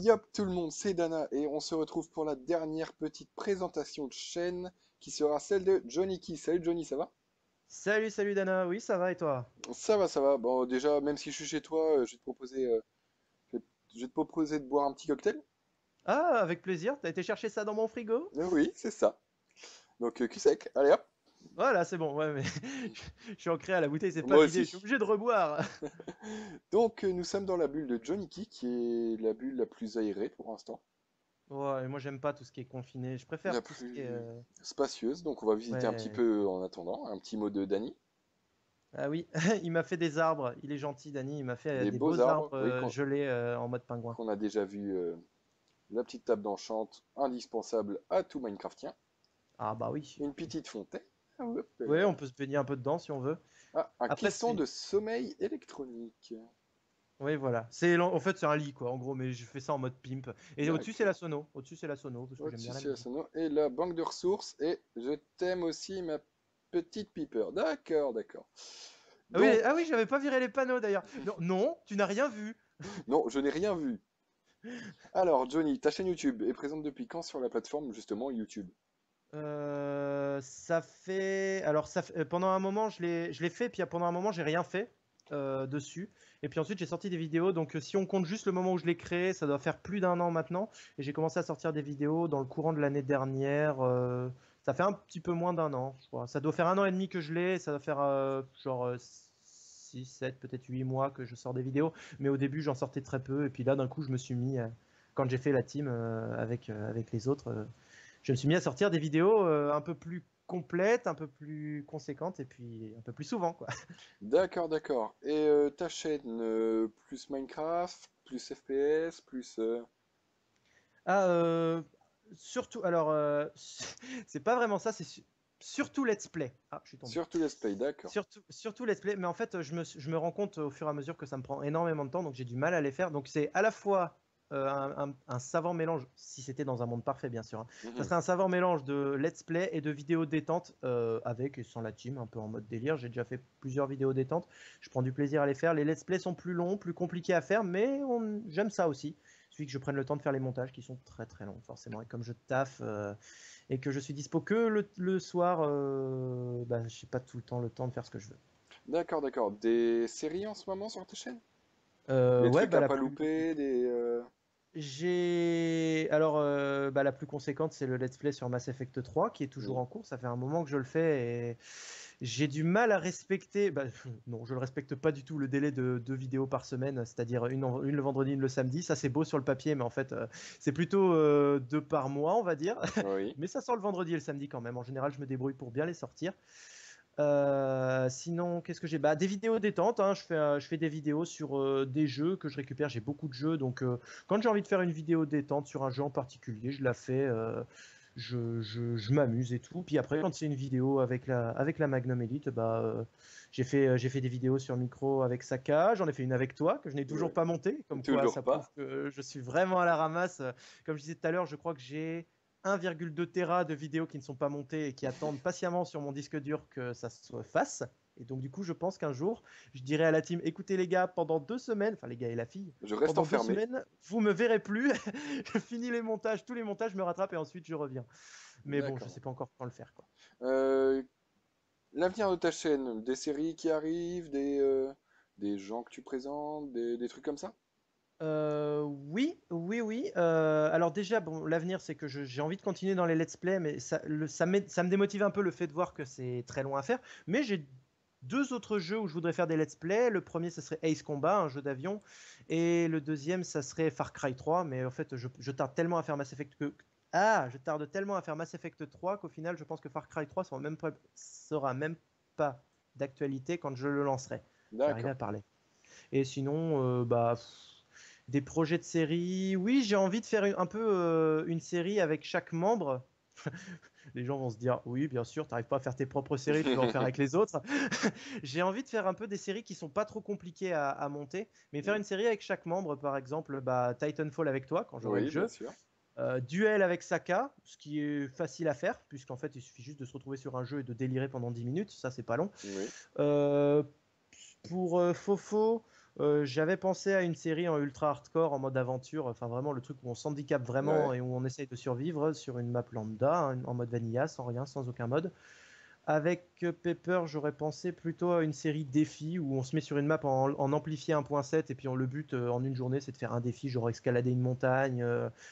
yop tout le monde, c'est Dana et on se retrouve pour la dernière petite présentation de chaîne qui sera celle de Johnny Key. Salut Johnny, ça va? Salut, salut Dana, oui ça va et toi? Ça va, ça va. Bon, déjà, même si je suis chez toi, je vais te proposer, je vais, je vais te proposer de boire un petit cocktail. Ah, avec plaisir, t'as été chercher ça dans mon frigo? Oui, c'est ça. Donc, cul sec, allez hop. Voilà, c'est bon, ouais, mais je suis ancré à la bouteille, c'est pas Moi vidé, je suis aussi. obligé de reboire. Donc, nous sommes dans la bulle de Johnny Key, qui est la bulle la plus aérée pour l'instant, Ouais, moi j'aime pas tout ce qui est confiné, je la préfère tout ce qui est... plus spacieuse. Donc, on va visiter un petit Ouais. peu en attendant. Un petit mot de Danny. Ah oui, il m'a fait des arbres, il est gentil Dani, il m'a fait Des des beaux beaux arbres, arbres oui, gelés en mode pingouin. qu'on a déjà vu. La petite table d'enchante, indispensable à tout Minecraftien. Ah bah oui. Une petite fontaine. Hop Ouais, on là. peut se baigner un peu dedans si on veut. Ah, un Après, caisson c'est... de sommeil électronique. Oui, voilà. En fait, c'est un lit, quoi, en gros, mais je fais ça en mode pimp. Et au-dessus, c'est la D'accord. sono. Au-dessus, c'est la sono, parce que j'aime Au-dessus, bien la c'est la musique. sono. Et la banque de ressources. Et je t'aime aussi, ma petite piper. D'accord, d'accord. Donc, Ah oui, j'avais pas viré les panneaux d'ailleurs. Non, non, tu n'as rien vu. non, je n'ai rien vu. Alors, Johnny, ta chaîne YouTube est présente depuis quand sur la plateforme, justement, YouTube? Ça fait. Alors, pendant un moment, je l'ai fait, puis pendant un moment, j'ai rien fait dessus. Et puis ensuite, j'ai sorti des vidéos. Donc, si on compte juste le moment où je l'ai créé, ça doit faire plus d'un an maintenant. Et j'ai commencé à sortir des vidéos dans le courant de l'année dernière. Ça fait un petit peu moins d'un an, je crois. Ça doit faire un an et demi que je l'ai. Ça doit faire genre 6, 7, peut-être 8 mois que je sors des vidéos. Mais au début, j'en sortais très peu. Et puis là, d'un coup, je me suis mis, quand j'ai fait la team avec les autres, je me suis mis à sortir des vidéos un peu plus complètes, un peu plus conséquentes et puis un peu plus souvent, quoi. D'accord, d'accord. Et ta chaîne, plus Minecraft, plus FPS, plus... Ah, surtout, alors, c'est pas vraiment ça, surtout Let's Play. Ah, je suis tombé. surtout Let's Play, d'accord. Surtout Let's Play, mais en fait, je me rends compte au fur et à mesure que ça me prend énormément de temps, donc j'ai du mal à les faire. Donc c'est à la fois un savant mélange, si c'était dans un monde parfait, bien sûr, hein. Ça Mhm. serait un savant mélange de Let's Play et de vidéos détente avec et sans la team, un peu en mode délire. J'ai déjà fait plusieurs vidéos détente, je prends du plaisir à les faire. Les Let's Play sont plus longs, plus compliqués à faire, mais j'aime ça aussi. Il suffit que je prenne le temps de faire les montages qui sont très très longs, forcément. Et comme je taffe et que je suis dispo que le soir, bah, j'ai pas tout le temps de faire ce que je veux. D'accord, d'accord. Des séries en ce moment sur ta chaîne? Des Ouais, trucs bah à pas louper, des... j'ai alors bah, la plus conséquente, c'est le let's play sur Mass Effect 3 qui est toujours hmm. en cours. Ça fait un moment que je le fais et j'ai du mal à respecter. Bah, non, je le respecte pas du tout le délai de 2 vidéos par semaine, c'est-à-dire une le vendredi, une le samedi. Ça c'est beau sur le papier, mais en fait c'est plutôt 2 par mois, on va dire. Oui. Mais ça sort le vendredi et le samedi quand même. En général, je me débrouille pour bien les sortir. Sinon, qu'est-ce que j'ai? Bah, des vidéos détente, hein. Je fais des vidéos sur des jeux que je récupère. J'ai beaucoup de jeux, donc quand j'ai envie de faire une vidéo détente sur un jeu en particulier, je la fais. Je m'amuse et tout. Puis après, quand c'est une vidéo avec la Magnum Elite, bah, j'ai fait des vidéos sur micro avec Saka. J'en ai fait une avec toi que je n'ai toujours Ouais. pas montée. Comme quoi, Toujours ça prouve pas. que je suis vraiment à la ramasse. Comme je disais tout à l'heure, je crois que j'ai 1,2 Tera de vidéos qui ne sont pas montées et qui attendent patiemment sur mon disque dur que ça se fasse. Et donc, du coup, je pense qu'un jour, je dirai à la team, écoutez les gars, pendant 2 semaines, enfin les gars et la fille, Je reste pendant deux enfermé. semaines, vous me verrez plus. Je finis les montages, tous les montages, je me rattrape et ensuite je reviens. Mais bon, je D'accord. sais pas encore quand le faire, quoi. Euh, L'avenir de ta chaîne, des séries qui arrivent, des gens que tu présentes, des trucs comme ça? Oui, oui, oui. Alors déjà, bon, l'avenir, c'est que j'ai envie de continuer dans les let's play, mais ça me démotive un peu le fait de voir que c'est très loin à faire. Mais j'ai 2 autres jeux où je voudrais faire des let's play. Le premier, ce serait Ace Combat, un jeu d'avion, et le deuxième, ça serait Far Cry 3. Mais en fait, je tarde tellement à faire Mass Effect je tarde tellement à faire Mass Effect 3 qu'au final, je pense que Far Cry 3 sera même pas d'actualité quand je le lancerai. Je vais arriver D'accord. à parler. Et sinon, bah, des projets de série. Oui, j'ai envie de faire un peu une série avec chaque membre. Les gens vont se dire, oui, bien sûr, tu n'arrives pas à faire tes propres séries, tu vas en faire avec les autres. J'ai envie de faire un peu des séries qui sont pas trop compliquées à monter, mais faire une série avec chaque membre, par exemple, bah, Titanfall avec toi quand j'aurai le Oui, bien jeu. sûr. Duel avec Saka, ce qui est facile à faire, puisqu'en fait, il suffit juste de se retrouver sur un jeu et de délirer pendant 10 minutes, ça c'est pas long. Oui. Euh, pour Fofo, J'avais pensé à une série en ultra hardcore, en mode aventure, enfin vraiment le truc où on s'handicape vraiment Ouais, et où on essaye de survivre sur une map lambda, hein, en mode vanilla, sans rien, sans aucun mode. Avec Pepper, j'aurais pensé plutôt à une série défi où on se met sur une map en amplifié 1.7 et puis le but en une journée c'est de faire un défi, genre escalader une montagne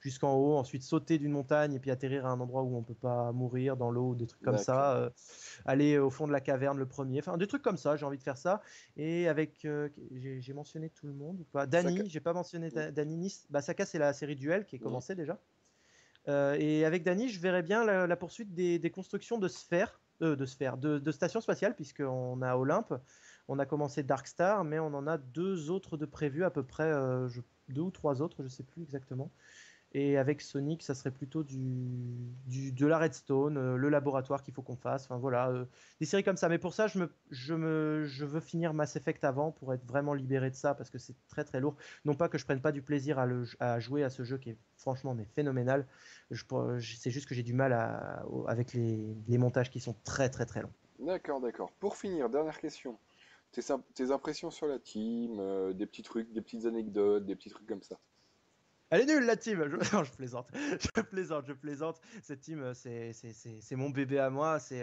jusqu'en haut, ensuite sauter d'une montagne et puis atterrir à un endroit où on peut pas mourir dans l'eau, des trucs comme ça, d'accord. aller au fond de la caverne le premier, enfin des trucs comme ça, j'ai envie de faire ça. Et avec, j'ai mentionné tout le monde ou pas? Saka... Dany, j'ai pas mentionné Dany Nice. Bah, Saka c'est la série Duel qui est Mhm. commencée déjà. Et avec Dany, je verrais bien la poursuite des constructions de stations spatiales, puisqu'on a Olympe, on a commencé Darkstar, mais on en a deux autres de prévus à peu près, deux ou trois autres, je sais plus exactement. Et avec Sonic, ça serait plutôt de la Redstone, le laboratoire qu'il faut qu'on fasse. Enfin voilà, des séries comme ça. Mais pour ça, je veux finir Mass Effect avant pour être vraiment libéré de ça parce que c'est très très lourd. Non pas que je prenne pas du plaisir à jouer à ce jeu qui est franchement mais phénoménal. C'est juste que j'ai du mal avec les montages qui sont très très très longs. D'accord, d'accord. Pour finir, dernière question. Tes impressions sur la team, des petits trucs, des petites anecdotes, des petits trucs comme ça. Elle est nulle la team. Non, je plaisante, je plaisante, je plaisante. Cette team, c'est mon bébé à moi. C'est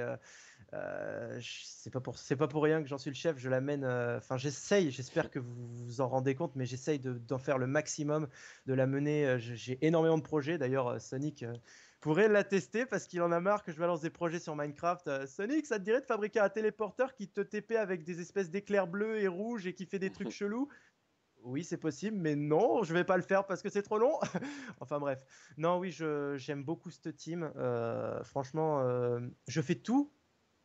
pas pour rien que j'en suis le chef. Je l'amène. Enfin, j'essaye. J'espère que vous vous en rendez compte, mais j'essaye d'en faire le maximum, de la mener. J'ai énormément de projets. D'ailleurs, Sonic pourrait l'attester parce qu'il en a marre que je balance des projets sur Minecraft. Sonic, ça te dirait de fabriquer un téléporteur qui te TP avec des espèces d'éclairs bleus et rouges et qui fait des trucs chelous? Oui, c'est possible, mais non, je vais pas le faire parce que c'est trop long. Enfin bref. Non, oui, j'aime beaucoup cette team. Franchement, je fais tout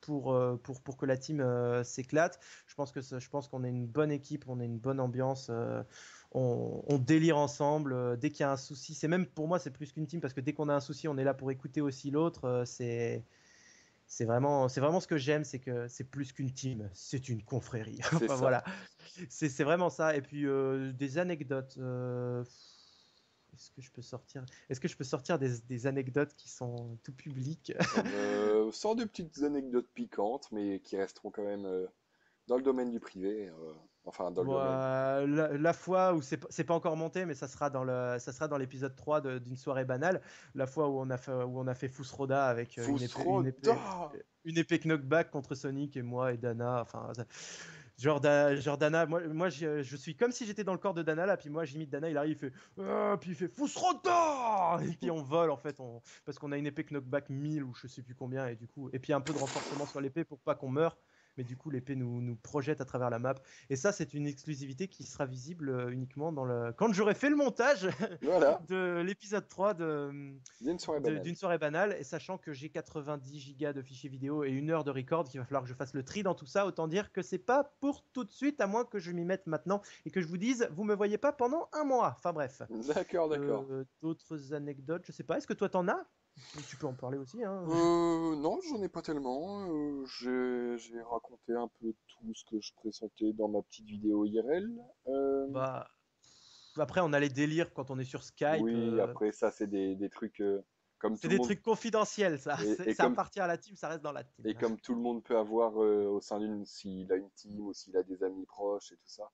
pour que la team s'éclate. Je pense qu'on est une bonne équipe, on est une bonne ambiance. On délire ensemble. Dès qu'il y a un souci, c'est même pour moi, c'est plus qu'une team parce que dès qu'on a un souci, on est là pour écouter aussi l'autre. C'est vraiment ce que j'aime, c'est que c'est plus qu'une team, c'est une confrérie. C'est Enfin ça. voilà, c'est vraiment ça. Et puis des anecdotes. Est-ce que je peux sortir Est-ce que je peux sortir des anecdotes qui sont tout publiques? Sans de petites anecdotes piquantes, mais qui resteront quand même dans le domaine du privé. Enfin, dans le Bon, domaine. la fois où c'est pas encore monté, mais ça sera dans l'épisode 3 d'une soirée banale. La fois où on a fait Roda avec Fusroda! une épée knockback contre Sonic et moi et Dana. Enfin, genre Dana, je suis comme si j'étais dans le corps de Dana là, puis moi j'imite Dana, il arrive, il fait puis il fait Roda! Et puis on vole en fait, parce qu'on a une épée knockback 1000 ou je sais plus combien, et du coup, et puis un peu de renforcement sur l'épée pour pas qu'on meure. Mais du coup, l'épée nous projette à travers la map. Et ça, c'est une exclusivité qui sera visible uniquement quand j'aurai fait le montage Voilà, de l'épisode 3 d'une soirée banale. d'une soirée banale. Et sachant que j'ai 90 gigas de fichiers vidéo et une heure de record, qu'il va falloir que je fasse le tri dans tout ça, autant dire que c'est pas pour tout de suite, à moins que je m'y mette maintenant et que je vous dise, vous me voyez pas pendant un mois. Enfin bref. D'accord, d'accord. D'autres anecdotes, je sais pas. Est-ce que toi t'en as? Tu peux en parler aussi, hein. Non, j'en ai pas tellement. J'ai raconté un peu tout ce que je pressentais dans ma petite vidéo IRL. Bah, après, on a les délires quand on est sur Skype. Oui, après ça, c'est des trucs comme C'est tout le des monde trucs confidentiels, ça. et, et Ça comme appartient à la team, ça reste dans la et team. comme tout le monde peut avoir au sein d'une, s'il a une team ou s'il a des amis proches et tout ça,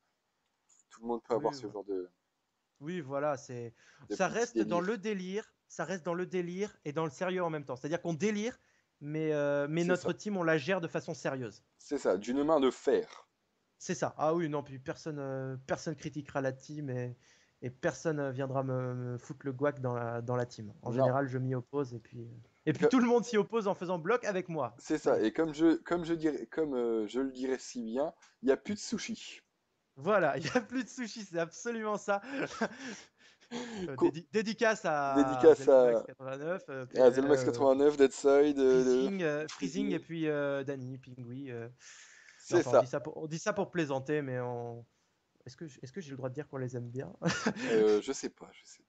tout le monde peut avoir Oui, ce genre de oui, voilà, ça petits reste dans délires. le délire, ça reste dans le délire et dans le sérieux en même temps. C'est-à-dire qu'on délire, mais C'est notre ça, team, on la gère de façon sérieuse. c'est ça, d'une main de fer. C'est ça. Ah oui, non, puis personne critiquera la team et personne viendra me foutre le guac dans la team. En Non, général, je m'y oppose et puis tout le monde s'y oppose en faisant bloc avec moi. c'est ça. Et Magnifique. comme je le dirais si bien, il n'y a plus de sushi. Voilà, il n'y a plus de sushi, c'est absolument ça. Co- Dédicace à Dédicace Zelmax 89, à Zelmax 89, Deadside, Freezing et Freezing. puis Danny, Pingui. Non, C'est enfin, ça. on dit ça pour plaisanter, mais est-ce que j'ai le droit de dire qu'on les aime bien? Je sais pas, je sais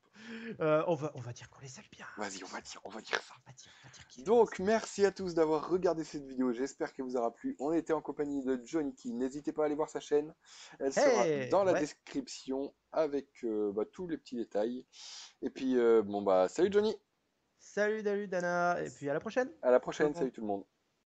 pas. On va dire qu'on les aime bien. Vas-y, on va dire ça. On va dire qu'ils aiment Donc, merci à tous d'avoir regardé cette vidéo. J'espère qu'elle vous aura plu. On était en compagnie de Johnny Key. N'hésitez pas à aller voir sa chaîne. Elle sera Hey! dans la Ouais. description avec tous les petits détails. Et puis, bon, bah, salut Johnny. Salut, Dana, et puis à la prochaine. À la Tout le prochaine. monde. Salut tout le monde.